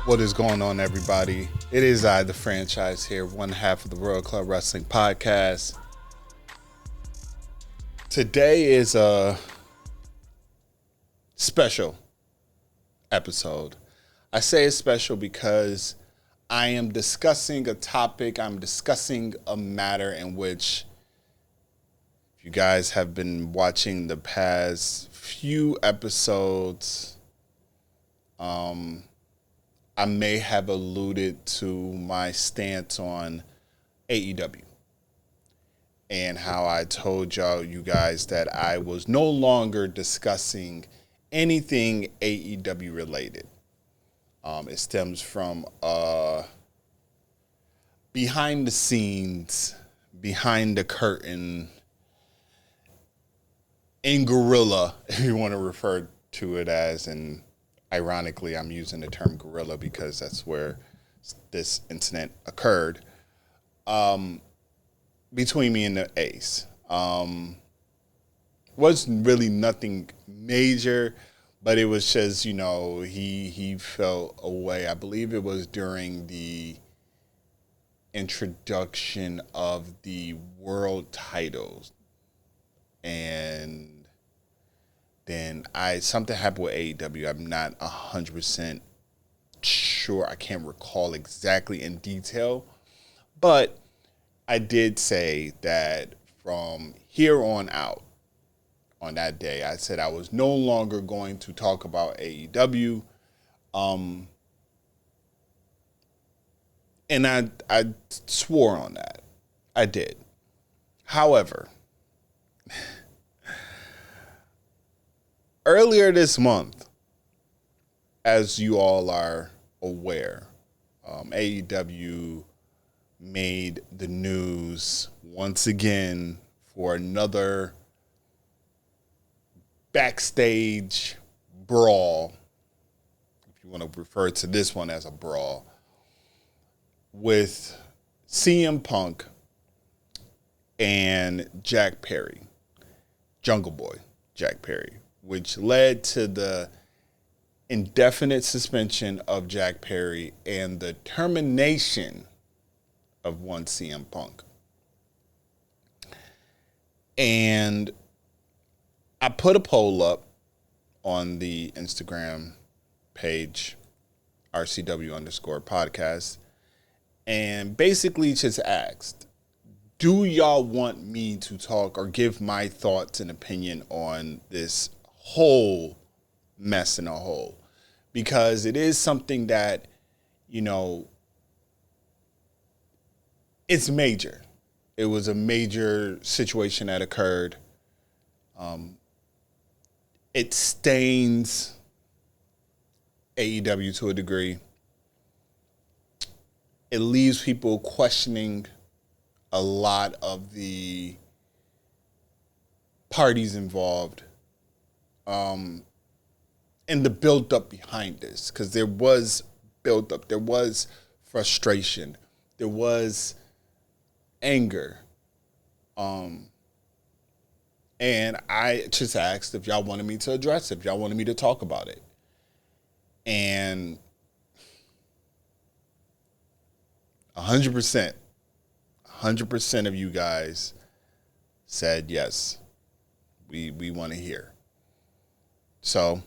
What is going on, everybody? It is I, the franchise here, one half of the Royal Club Wrestling Podcast. Today is a special episode. I say it's special because I am discussing a topic, I'm discussing a matter in which, if you guys have been watching the past few episodes, I may have alluded to my stance on AEW and how I told you guys that I was no longer discussing anything AEW related. It stems from behind the scenes, behind the curtain, in gorilla, if you want to refer to it as, and ironically, I'm using the term gorilla because that's where this incident occurred between me and the Ace. Wasn't really nothing major, but it was just, he fell away. I believe it was during the introduction of the world titles. And then something happened with AEW. I'm not 100% sure. I can't recall exactly in detail. But I did say that from here on out, on that day, I said I was no longer going to talk about AEW. And I swore on that. I did. However, earlier this month, as you all are aware, AEW made the news once again for another backstage brawl, if you want to refer to this one as a brawl, with CM Punk and Jack Perry, Jungle Boy Jack Perry, which led to the indefinite suspension of Jack Perry and the termination of one CM Punk. And I put a poll up on the Instagram page, RCW_podcast, and basically just asked, do y'all want me to talk or give my thoughts and opinion on this whole mess in a whole? Because it is something that, it's major. It was a major situation that occurred. It stains AEW to a degree. It leaves people questioning a lot of the parties involved, and the build-up behind this, because there was build-up, there was frustration, there was anger, and I just asked if y'all wanted me to address it, if y'all wanted me to talk about it, and 100% of you guys said yes, we want to hear. So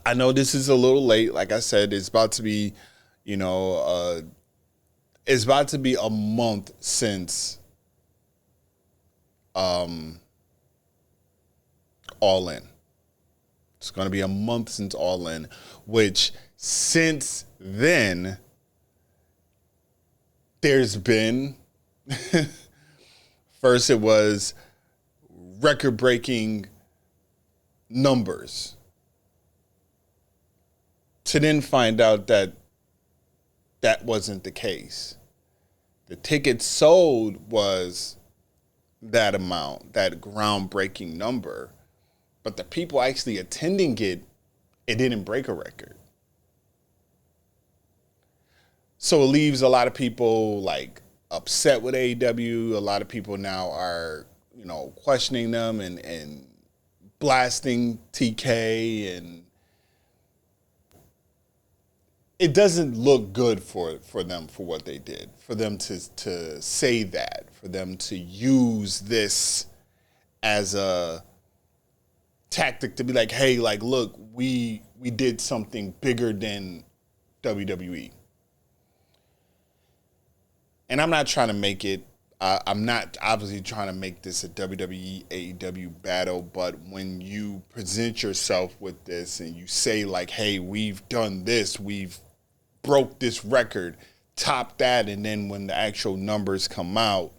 I know this is a little late. Like I said, it's about to be, it's about to be a month since All In. It's going to be a month since All In, which since then, there's been, first it was record-breaking numbers, to then find out that that wasn't the case. The tickets sold was that amount, that groundbreaking number, but the people actually attending it didn't break a record. So it leaves a lot of people upset with AEW. A lot of people now are, questioning them and blasting TK, and it doesn't look good for them for what they did. For them to say that, for them to use this as a tactic to be like, hey, like, look, we did something bigger than WWE. And I'm not trying to make it, I'm not obviously trying to make this a WWE AEW battle, but when you present yourself with this and you say like, hey, we've done this, we've broke this record, top that, and then when the actual numbers come out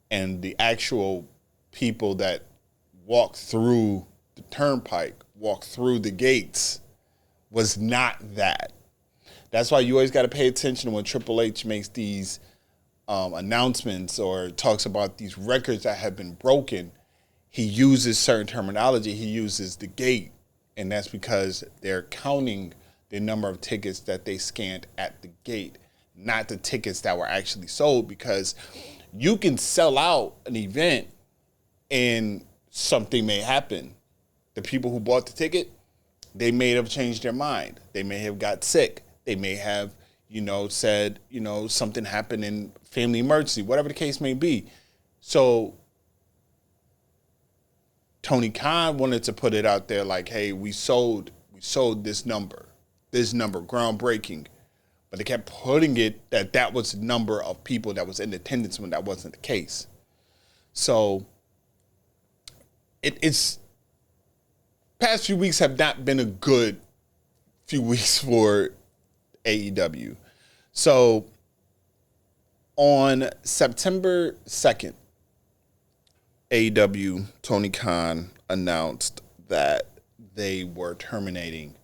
and the actual people that walk through the turnpike, walk through the gates, was not that. That's why you always got to pay attention when Triple H makes these announcements or talks about these records that have been broken. He uses certain terminology. He uses the gate, and that's because they're counting the number of tickets that they scanned at the gate, not the tickets that were actually sold, because you can sell out an event and something may happen. The people who bought the ticket, they may have changed their mind. They may have got sick. They may have, said, something happened in family emergency, whatever the case may be. So Tony Khan wanted to put it out there like, hey, we sold this number, groundbreaking. But they kept putting it that was the number of people that was in attendance when that wasn't the case. So it's past few weeks have not been a good few weeks for AEW. So on September 2nd, AEW, Tony Khan announced that they were terminating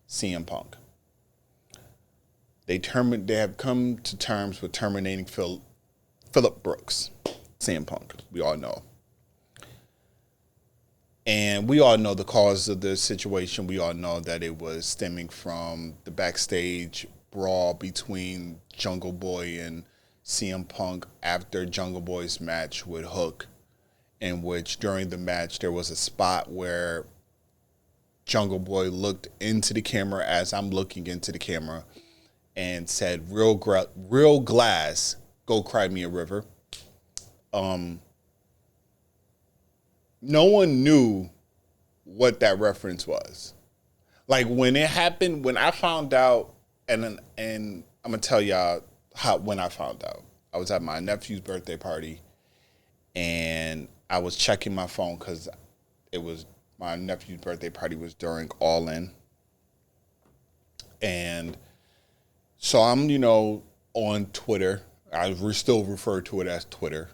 CM Punk. They have come to terms with terminating Phillip Brooks, CM Punk. We all know. And we all know the cause of the situation. We all know that it was stemming from the backstage brawl between Jungle Boy and CM Punk after Jungle Boy's match with Hook, in which during the match there was a spot where Jungle Boy looked into the camera as I'm looking into the camera and said, real glass, go cry me a river. No one knew what that reference was. Like when it happened, when I found out, and I'm gonna tell y'all when I found out. I was at my nephew's birthday party, and I was checking my phone because it was my nephew's birthday party was during All In, and so I'm on Twitter. I still refer to it as Twitter.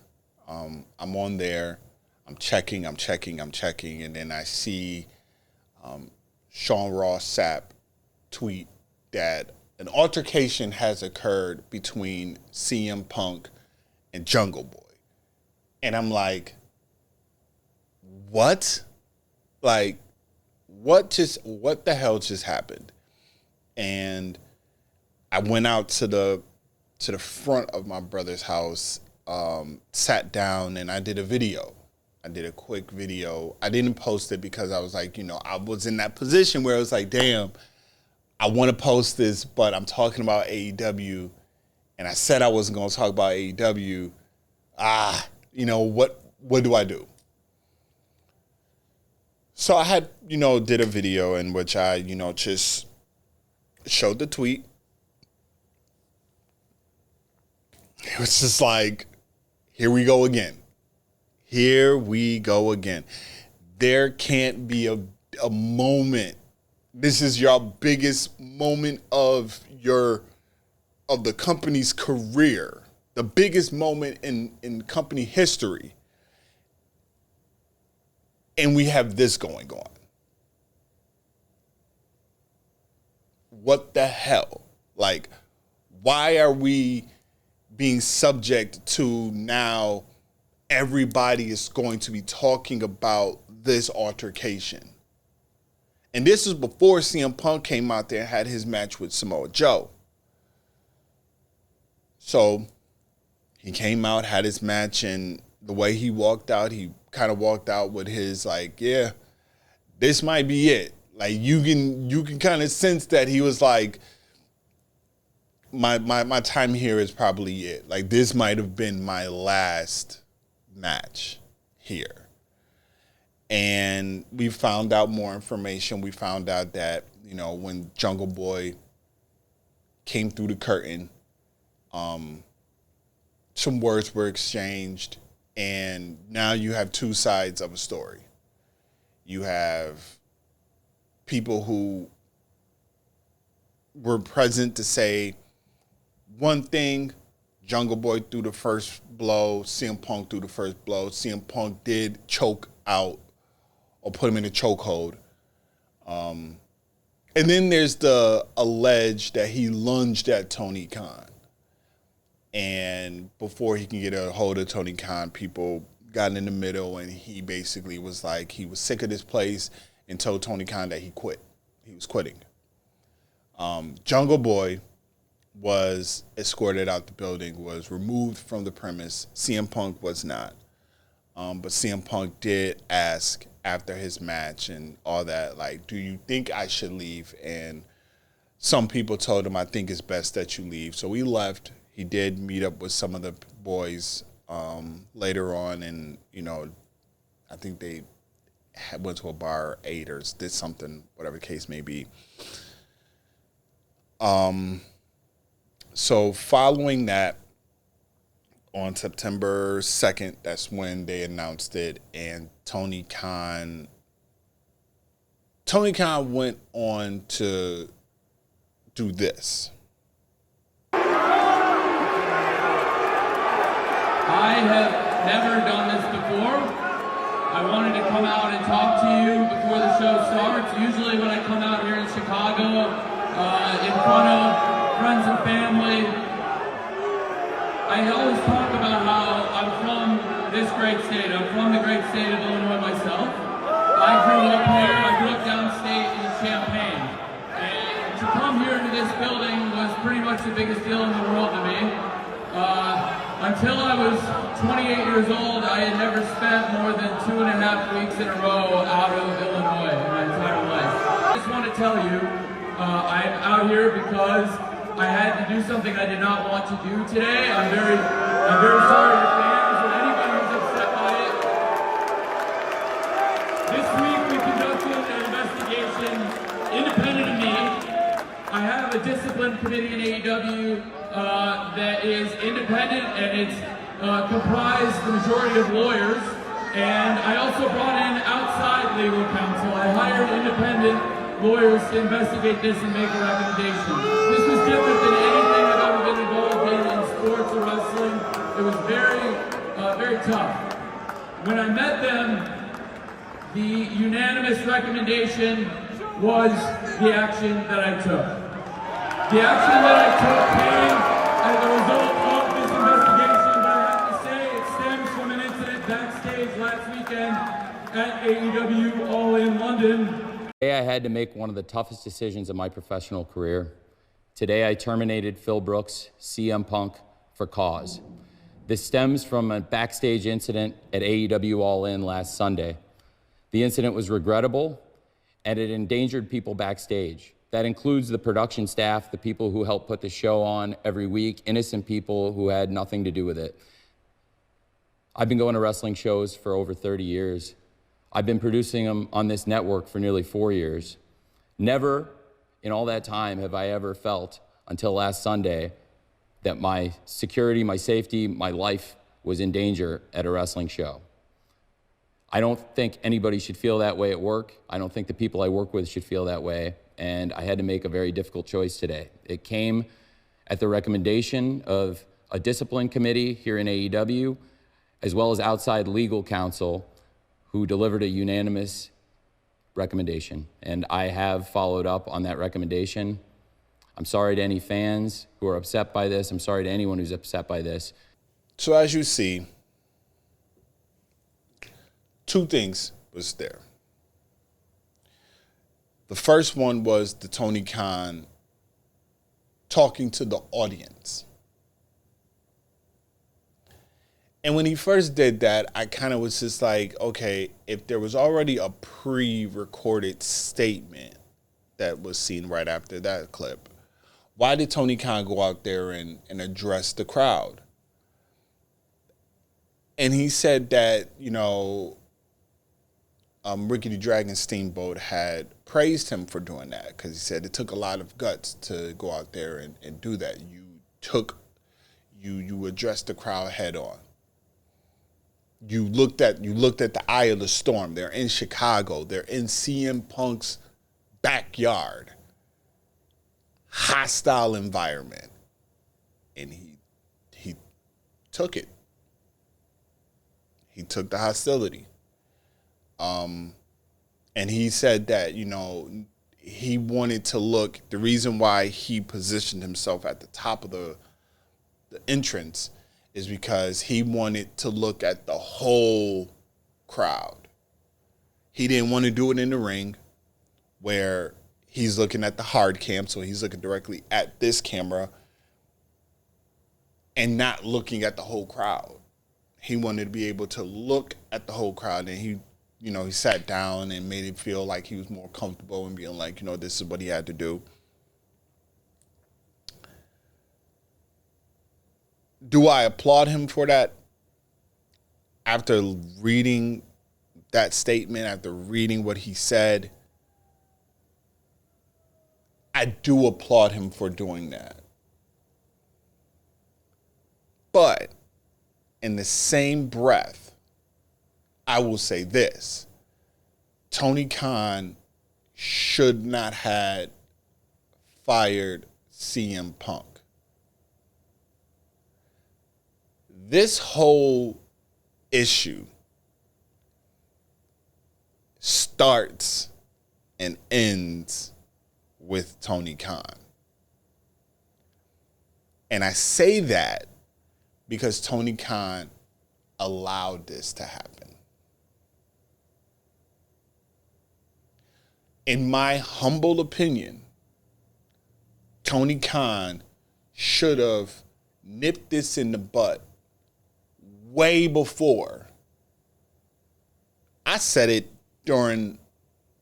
I'm on there. I'm checking, and then I see Sean Ross Sapp tweet that an altercation has occurred between CM Punk and Jungle Boy. And I'm like, what? Like, what the hell just happened? And I went out to the front of my brother's house, sat down, and I did a video. I did a quick video. I didn't post it because I was like, I was in that position where I was like, damn, I want to post this, but I'm talking about AEW, and I said I wasn't going to talk about AEW. What do I do? So I had, did a video in which I, just showed the tweet. It was just like, here we go again. Here we go again. There can't be a moment. This is your biggest moment of the company's career. The biggest moment in company history. And we have this going on. What the hell? Like, why are we being subject to now everybody is going to be talking about this altercation? And this is before CM Punk came out there and had his match with Samoa Joe. So he came out, had his match, and the way he walked out, he kind of walked out with his like, yeah, this might be it. Like you can kind of sense that he was like, my time here is probably it. Like, this might have been my last match here. And we found out more information. We found out that, you know, when Jungle Boy came through the curtain, some words were exchanged, and now you have two sides of a story. You have people who were present to say one thing. Jungle Boy threw the first blow. CM Punk threw the first blow. CM Punk did choke out or put him in a chokehold. And then there's the allege that he lunged at Tony Khan. And before he can get a hold of Tony Khan, people got in the middle, and he basically was like, he was sick of this place and told Tony Khan that he quit. He was quitting. Jungle Boy was escorted out the building, was removed from the premise. CM Punk was not. But CM Punk did ask after his match and all that, like, do you think I should leave? And some people told him, I think it's best that you leave. So he left. He did meet up with some of the boys later on, and, you know, I think they went to a bar or ate or did something, whatever the case may be. So following that, on September 2nd, that's when they announced it, and Tony Khan went on to do this. I have never done this before. I wanted to come out and talk to you before the show starts. Usually when I come out here in Chicago, in front of friends and family, I always talk about how I'm from this great state. I'm from the great state of Illinois myself. I grew up here. I grew up downstate in Champaign. And to come here to this building was pretty much the biggest deal in the world to me. Until I was 28 years old, I had never spent more than 2.5 weeks in a row out of Illinois in my entire life. I just want to tell you, I'm out here because I had to do something I did not want to do today. I'm very sorry to fans and anybody who's upset by it. This week we conducted an investigation independent of me. I have a discipline committee in AEW that is independent, and it's comprised the majority of lawyers. And I also brought in outside legal counsel. I hired independent lawyers to investigate this and make a recommendation. This was different than anything I've ever been involved in sports or wrestling. It was very tough. When I met them, the unanimous recommendation was the action that I took. The action that I took came as a result of this investigation, but I have to say it stems from an incident backstage last weekend at AEW All in London. Today I had to make one of the toughest decisions of my professional career. Today I terminated Phil Brooks, CM Punk, for cause. This stems from a backstage incident at AEW All In last Sunday. The incident was regrettable, and it endangered people backstage. That includes the production staff, the people who help put the show on every week, innocent people who had nothing to do with it. I've been going to wrestling shows for over 30 years. I've been producing them on this network for nearly 4 years. Never in all that time have I ever felt, until last Sunday, that my security, my safety, my life was in danger at a wrestling show. I don't think anybody should feel that way at work. I don't think the people I work with should feel that way. And I had to make a very difficult choice today. It came at the recommendation of a discipline committee here in AEW, as well as outside legal counsel, who delivered a unanimous recommendation. And I have followed up on that recommendation. I'm sorry to any fans who are upset by this. I'm sorry to anyone who's upset by this. So as you see, two things was there. The first one was the Tony Khan talking to the audience. And when he first did that, I kind of was just like, okay, if there was already a pre-recorded statement that was seen right after that clip, Why did Tony Khan go out there and address the crowd? And he said that, Ricky the Dragon Steamboat had praised him for doing that, because he said it took a lot of guts to go out there and do that. You addressed the crowd head on. You looked at the eye of the storm. They're in Chicago. They're in CM Punk's backyard. Hostile environment. And he took it. He took the hostility. And he said that, he wanted to look, the reason why he positioned himself at the top of the entrance is because he wanted to look at the whole crowd. He didn't want to do it in the ring where he's looking at the hard cam, so he's looking directly at this camera and not looking at the whole crowd. He wanted to be able to look at the whole crowd, and he sat down and made it feel like he was more comfortable and being like, this is what he had to do. Do I applaud him for that? After reading that statement, after reading what he said, I do applaud him for doing that. But in the same breath, I will say this. Tony Khan should not have fired CM Punk. This whole issue starts and ends with Tony Khan. And I say that because Tony Khan allowed this to happen. In my humble opinion, Tony Khan should have nipped this in the butt way before. I said it during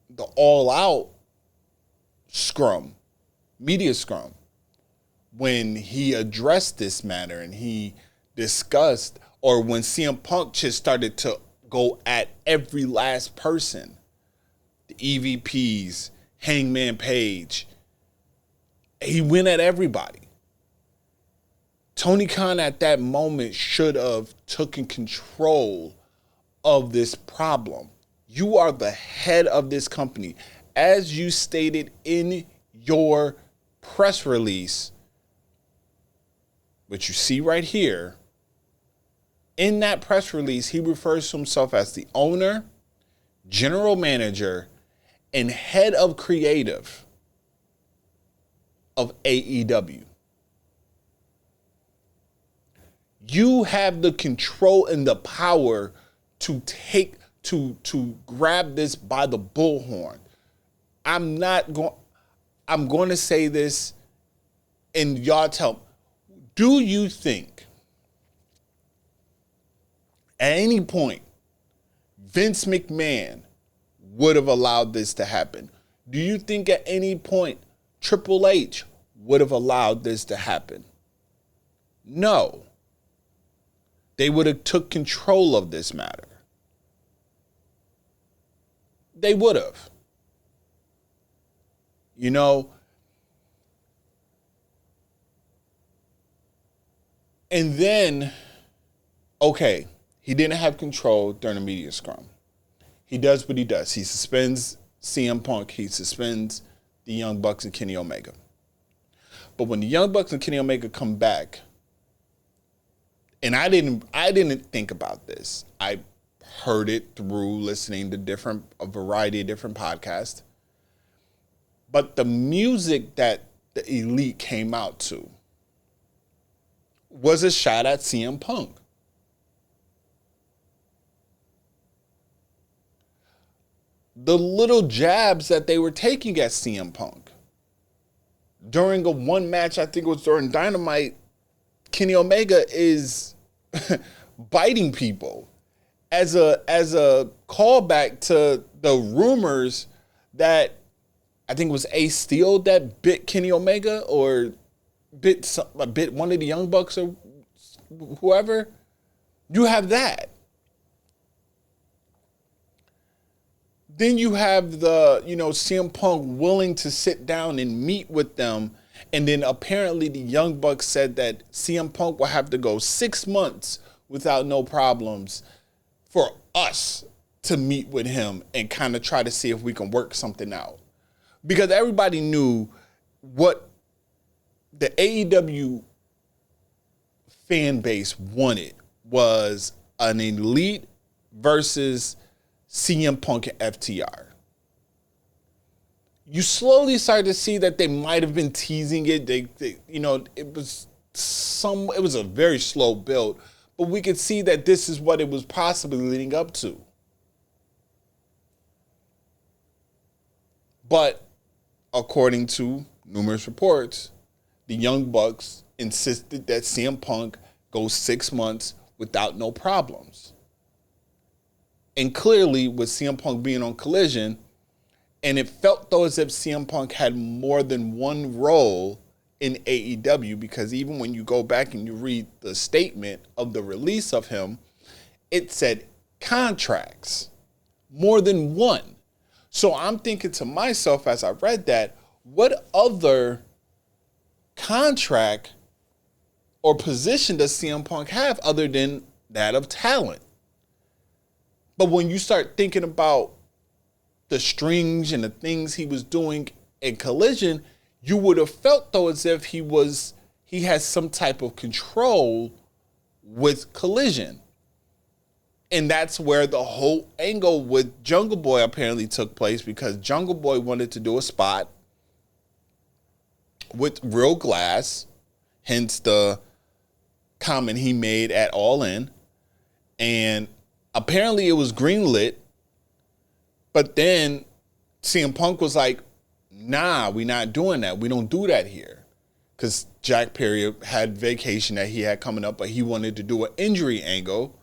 the All Out media scrum, when he addressed this matter and he discussed, or when CM Punk just started to go at every last person, the EVPs, Hangman Page, he went at everybody. Tony Khan at that moment should have taken control of this problem. You are the head of this company. As you stated in your press release, which you see right here, in that press release, he refers to himself as the owner, general manager, and head of creative of AEW. You have the control and the power to grab this by the bullhorn. I'm going to say this, and y'all tell me, do you think at any point Vince McMahon would have allowed this to happen? Do you think at any point Triple H would have allowed this to happen? No. They would have took control of this matter. They would have. And then, okay, he didn't have control during the media scrum. He does what he does. He suspends CM Punk. He suspends the Young Bucks and Kenny Omega. But when the Young Bucks and Kenny Omega come back, and I didn't think about this. I heard it through listening to a variety of different podcasts. But the music that the Elite came out to was a shot at CM Punk. The little jabs that they were taking at CM Punk during a one match, I think it was during Dynamite, Kenny Omega is biting people as a callback to the rumors that I think it was Ace Steel that bit Kenny Omega, or bit one of the Young Bucks or whoever, you have that. Then you have the, CM Punk willing to sit down and meet with them. And then apparently the Young Bucks said that CM Punk will have to go 6 months without no problems for us to meet with him and kind of try to see if we can work something out. Because everybody knew what the AEW fan base wanted was an Elite versus CM Punk and FTR. You slowly started to see that they might have been teasing it. It was a very slow build, but we could see that this is what it was possibly leading up to. But according to numerous reports, the Young Bucks insisted that CM Punk go 6 months without no problems. And clearly, with CM Punk being on Collision, and it felt though as if CM Punk had more than one role in AEW, because even when you go back and you read the statement of the release of him, it said contracts, more than one. So I'm thinking to myself as I read that, what other contract or position does CM Punk have other than that of talent? But when you start thinking about the strings and the things he was doing in Collision, you would have felt though as if he has some type of control with Collision. And that's where the whole angle with Jungle Boy apparently took place, because Jungle Boy wanted to do a spot with Real Glass, hence the comment he made at All In. And apparently it was greenlit, but then CM Punk was like, nah, we're not doing that. We don't do that here. Because Jack Perry had vacation that he had coming up, but he wanted to do an injury angle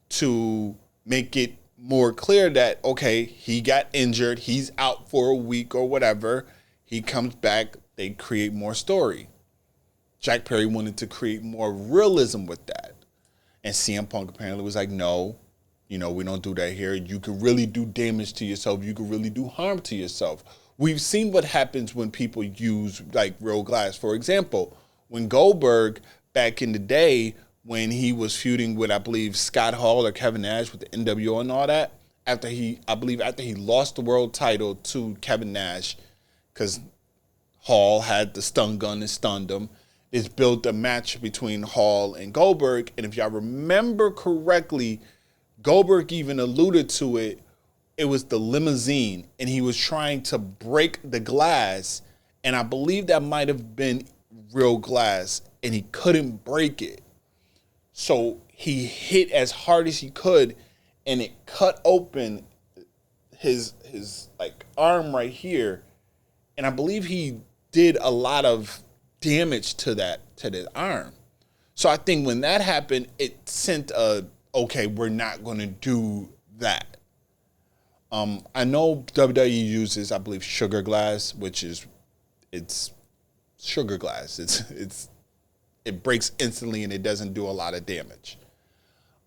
to make it more clear that, okay, he got injured, he's out for a week or whatever, he comes back, they create more story. Jack Perry wanted to create more realism with that. And CM Punk apparently was like, no, we don't do that here. You could really do damage to yourself. You could really do harm to yourself. We've seen what happens when people use like Real Glass. For example, when Goldberg back in the day, when he was feuding with, I believe, Scott Hall or Kevin Nash with the NWO and all that, after he lost the world title to Kevin Nash, because Hall had the stun gun and stunned him, it's built a match between Hall and Goldberg. And if y'all remember correctly, Goldberg even alluded to it. It was the limousine, and he was trying to break the glass, and I believe that might have been Real Glass, and he couldn't break it. So he hit as hard as he could, and it cut open his like arm right here, and I believe he did a lot of damage to the arm. So I think when that happened, it sent okay, we're not going to do that. I know WWE uses, I believe, sugar glass, which is, it's sugar glass. It breaks instantly and it doesn't do a lot of damage.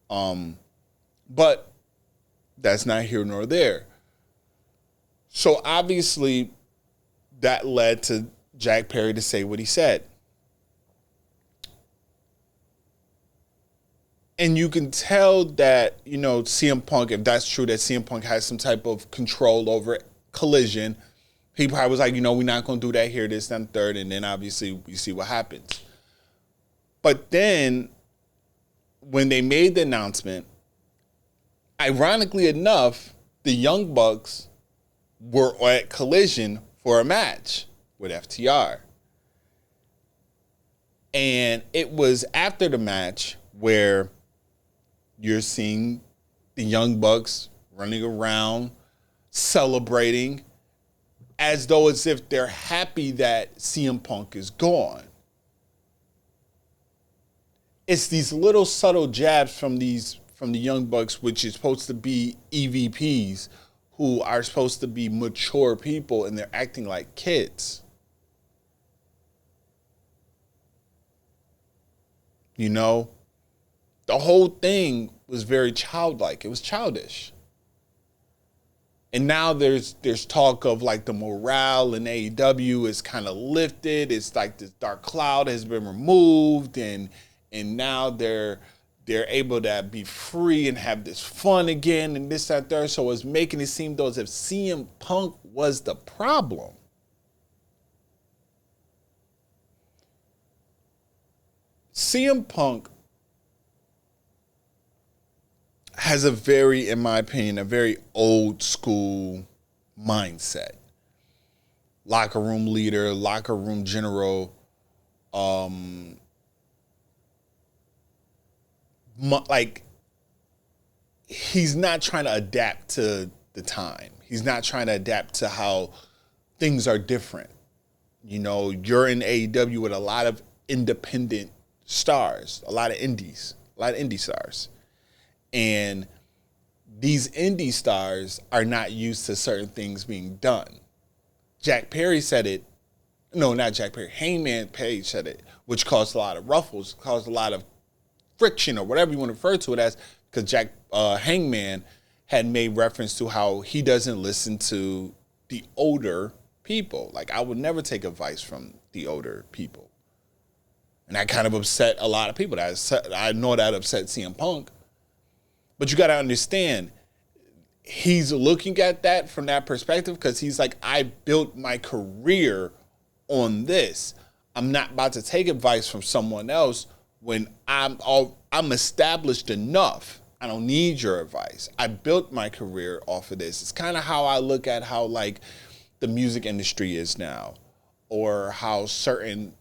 But that's not here nor there. So obviously that led to Jack Perry to say what he said. And you can tell that, CM Punk, if that's true, that CM Punk has some type of control over Collision. He probably was like, we're not going to do that here, this, and third. And then obviously we see what happens. But then when they made the announcement, ironically enough, the Young Bucks were at Collision for a match with FTR. And it was after the match where you're seeing the Young Bucks running around, celebrating, as though as if they're happy that CM Punk is gone. It's these little subtle jabs from the Young Bucks, which is supposed to be EVPs, who are supposed to be mature people, and they're acting like kids. You know, the whole thing was very childlike. It was childish. And now there's talk of like the morale in AEW is kind of lifted. It's like this dark cloud has been removed, and now they're able to be free and have this fun again and this, that, there. So it's making it seem though as if CM Punk was the problem. CM Punk has a very, in my opinion, a very old school mindset. Locker room leader, locker room general. Like, he's not trying to adapt to the time. He's not trying to adapt to how things are different. You know, you're in AEW with a lot of independent stars, a lot of indie stars. And these indie stars are not used to certain things being done. Jack Perry said it. No, not Jack Perry. Hangman Page said it, which caused a lot of ruffles, caused a lot of friction or whatever you want to refer to it as, because Hangman had made reference to how he doesn't listen to the older people. Like, I would never take advice from the older people. And that kind of upset a lot of people. I know that upset CM Punk. But you got to understand, he's looking at that from that perspective because he's like, I built my career on this. I'm not about to take advice from someone else when I'm established enough. I don't need your advice. I built my career off of this. It's kind of how I look at how like the music industry is now, or how certain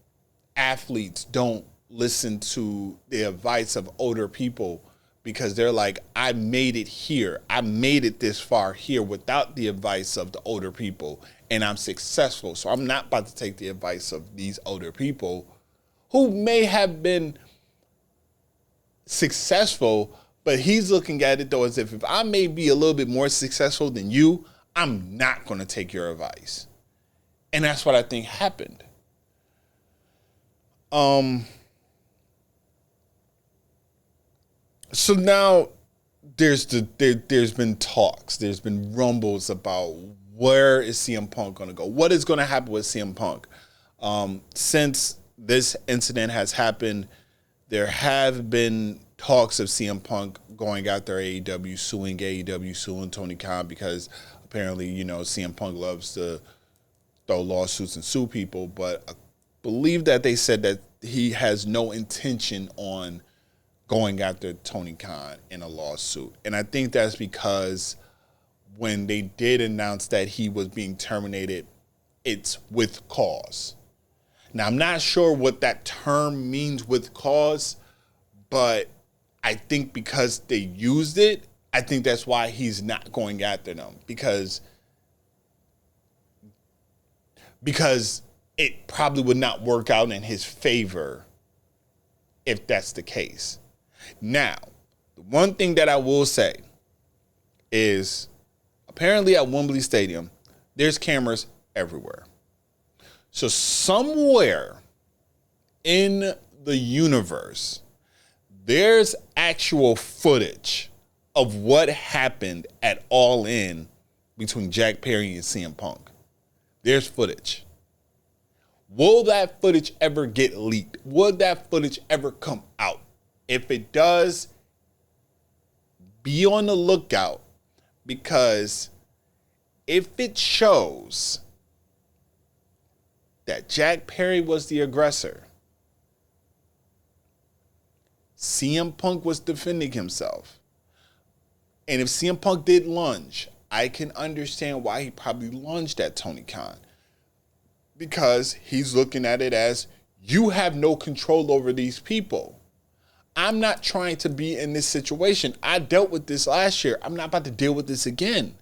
athletes don't listen to the advice of older people because they're like, I made it here. I made it this far here without the advice of the older people, and I'm successful. So I'm not about to take the advice of these older people who may have been successful, but he's looking at it though as if I may be a little bit more successful than you, I'm not going to take your advice. And that's what I think happened. So now there's been talks, there's been rumbles about where is CM Punk going to go? What is going to happen with CM Punk? Since this incident has happened, there have been talks of CM Punk going after AEW, suing Tony Khan, because apparently, you know, CM Punk loves to throw lawsuits and sue people, but I believe that they said that he has no intention on going after Tony Khan in a lawsuit. And I think that's because when they did announce that he was being terminated, it's with cause. Now, I'm not sure what that term means, with cause, but I think because they used it, I think that's why he's not going after them, because it probably would not work out in his favor if that's the case. Now, the one thing that I will say is apparently at Wembley Stadium, there's cameras everywhere. So somewhere in the universe, there's actual footage of what happened at All In between Jack Perry and CM Punk. There's footage. Will that footage ever get leaked? Will that footage ever come out? If it does, be on the lookout, because if it shows that Jack Perry was the aggressor, CM Punk was defending himself, and if CM Punk did lunge, I can understand why he probably lunged at Tony Khan, because he's looking at it as, you have no control over these people. I'm not trying to be in this situation. I dealt with this last year. I'm not about to deal with this again.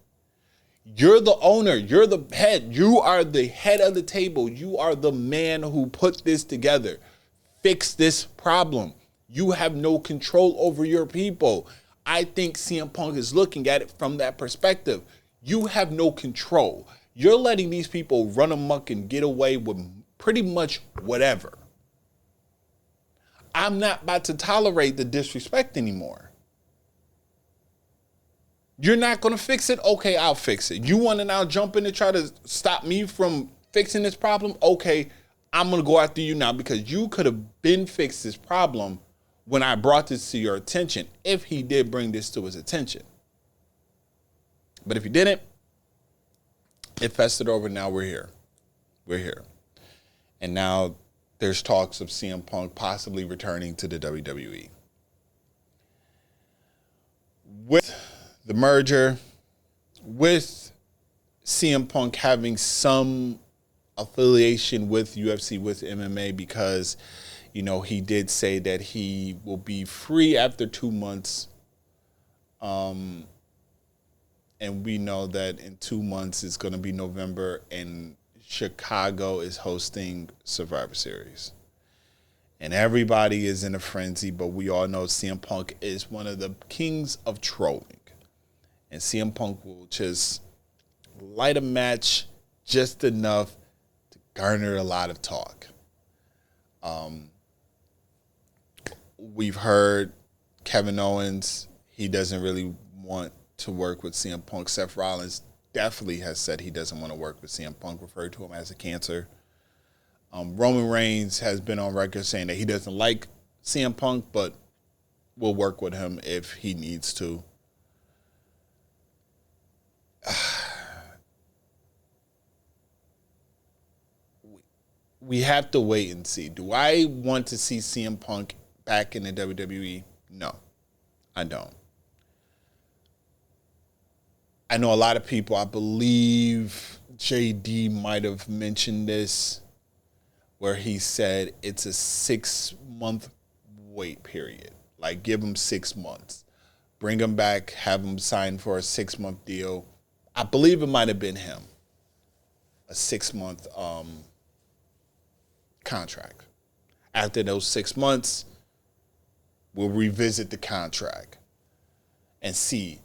You're the owner. You're the head. You are the head of the table. You are the man who put this together. Fix this problem. You have no control over your people. I think CM Punk is looking at it from that perspective. You have no control. You're letting these people run amok and get away with pretty much whatever. I'm not about to tolerate the disrespect anymore. You're not going to fix it? Okay, I'll fix it. You want to now jump in and try to stop me from fixing this problem? Okay, I'm going to go after you now because you could have been fixed this problem when I brought this to your attention, if he did bring this to his attention. But if he didn't, it festered over. Now we're here. We're here. And now there's talks of CM Punk possibly returning to the WWE. With the merger, with CM Punk having some affiliation with UFC, with MMA, because, you know, he did say that he will be free after 2 months. And we know that in 2 months it's going to be November, and Chicago is hosting Survivor Series. And everybody is in a frenzy, but we all know CM Punk is one of the kings of trolling. And CM Punk will just light a match just enough to garner a lot of talk. We've heard Kevin Owens, he doesn't really want to work with CM Punk. Seth Rollins definitely has said he doesn't want to work with CM Punk, referred to him as a cancer. Roman Reigns has been on record saying that he doesn't like CM Punk, but will work with him if he needs to. We have to wait and see. Do I want to see CM Punk back in the WWE? No, I don't. I know a lot of people, I believe JD might have mentioned this, where he said it's a 6-month wait period. Like, give him 6 months. Bring him back, have him sign for a 6-month deal. I believe it might have been him. A 6-month contract. After those 6 months, we'll revisit the contract and see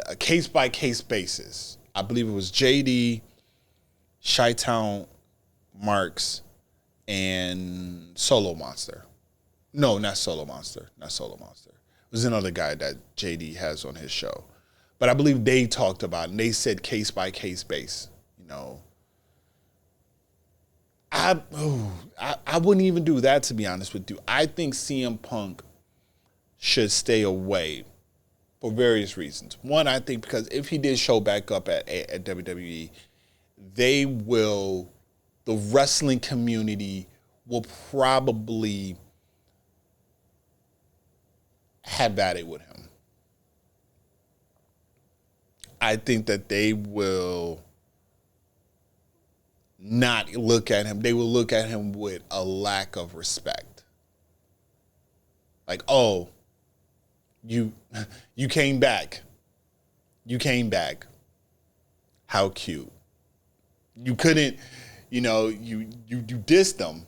a case-by-case basis. I believe it was JD, Chi-Town Marks, and Solo Monster. No, not Solo Monster. Not Solo Monster. It was another guy that JD has on his show. But I believe they talked about it, and they said case-by-case base. You know, I wouldn't even do that, to be honest with you. I think CM Punk should stay away for various reasons. One, I think because if he did show back up at WWE, the wrestling community will probably have at it with him. I think that they will not look at him. They will look at him with a lack of respect. Like, oh, you came back. You came back. How cute. You couldn't, you dissed them.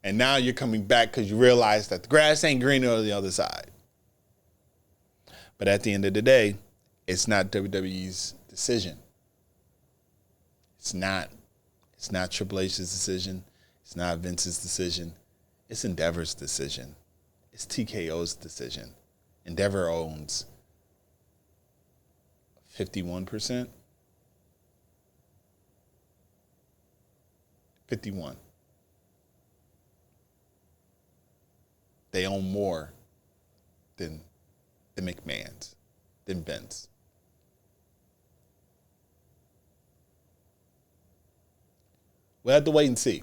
And now you're coming back because you realize that the grass ain't greener on the other side. But at the end of the day, it's not WWE's decision. It's not Triple H's decision. It's not Vince's decision. It's Endeavor's decision. It's TKO's decision. Endeavor owns 51%. 51. They own more than the McMahons, than Vince. We'll have to wait and see.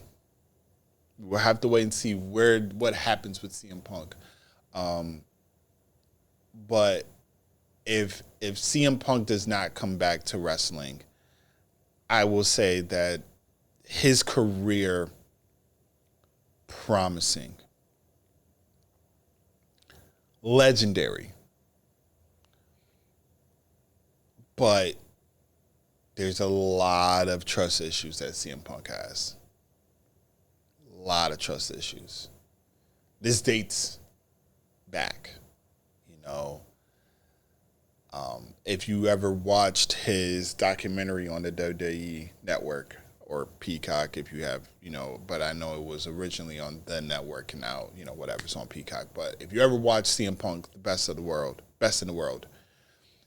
We'll have to wait and see what happens with CM Punk. But if CM Punk does not come back to wrestling, I will say that his career, promising, legendary, but there's a lot of trust issues that CM Punk has. A lot of trust issues. This dates back, if you ever watched his documentary on the WWE Network, or Peacock if you have, but I know it was originally on the network and now, whatever's on Peacock. But if you ever watch CM Punk, the best in the world,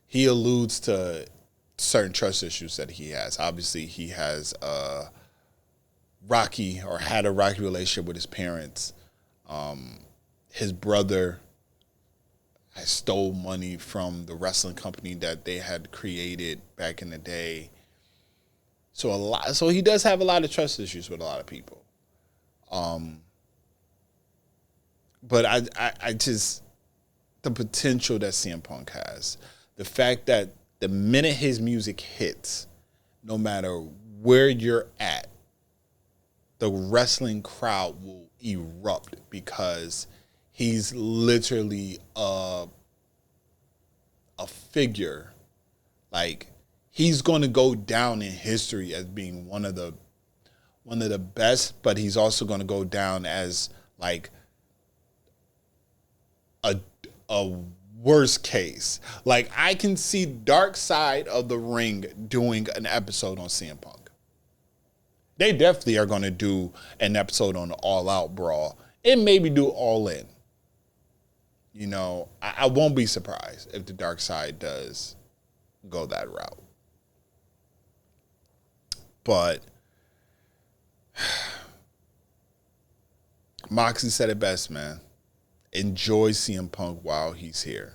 he alludes to certain trust issues that he has. Obviously, he has had a rocky relationship with his parents. His brother has stole money from the wrestling company that they had created back in the day. So he does have a lot of trust issues with a lot of people. But I just, the potential that CM Punk has, the fact that the minute his music hits, no matter where you're at, the wrestling crowd will erupt because he's literally a figure. Like, he's going to go down in history as being one of the best, but he's also going to go down as like a worst case. Like, I can see Dark Side of the Ring doing an episode on CM Punk. They definitely are going to do an episode on the All Out Brawl and maybe do All In. I won't be surprised if the Dark Side does go that route. But Moxley said it best, man. Enjoy CM Punk while he's here.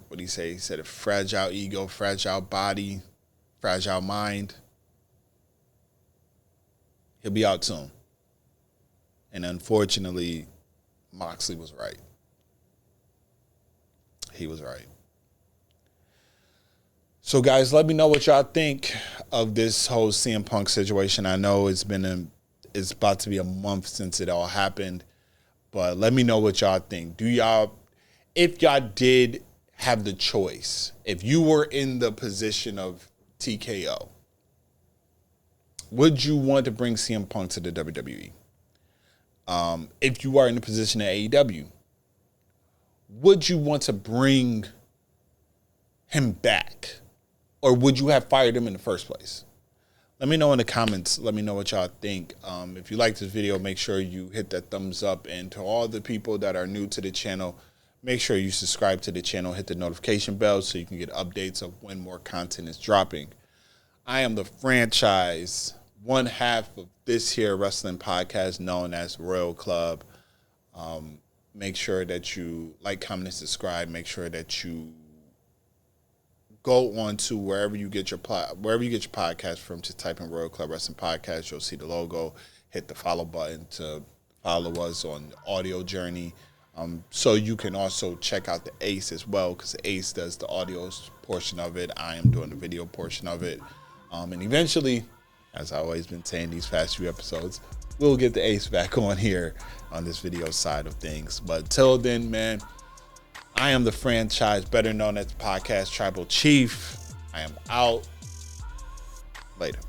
What did he say? He said a fragile ego, fragile body, fragile mind. He'll be out soon. And unfortunately, Moxley was right. He was right. So, guys, let me know what y'all think of this whole CM Punk situation. I know it's about to be a month since it all happened, but let me know what y'all think. If y'all did have the choice, if you were in the position of TKO, would you want to bring CM Punk to the WWE? If you are in the position of AEW, would you want to bring him back? Or would you have fired him in the first place? Let me know in the comments. Let me know what y'all think. If you like this video, make sure you hit that thumbs up. And to all the people that are new to the channel, make sure you subscribe to the channel, hit the notification bell so you can get updates of when more content is dropping. I am the franchise, one half of this here wrestling podcast known as Royal Club. Make sure that you like, comment, and subscribe. Make sure that you go on to wherever you get your podcast from. Just type in Royal Club Wrestling Podcast. You'll see the logo. Hit the follow button to follow us on the audio journey. So you can also check out the Ace as well, because the Ace does the audio portion of it. I am doing the video portion of it. And eventually, as I've always been saying these past few episodes, we'll get the Ace back on here on this video side of things. But till then, man, I am the franchise, better known as the Podcast Tribal Chief. I am out. Later.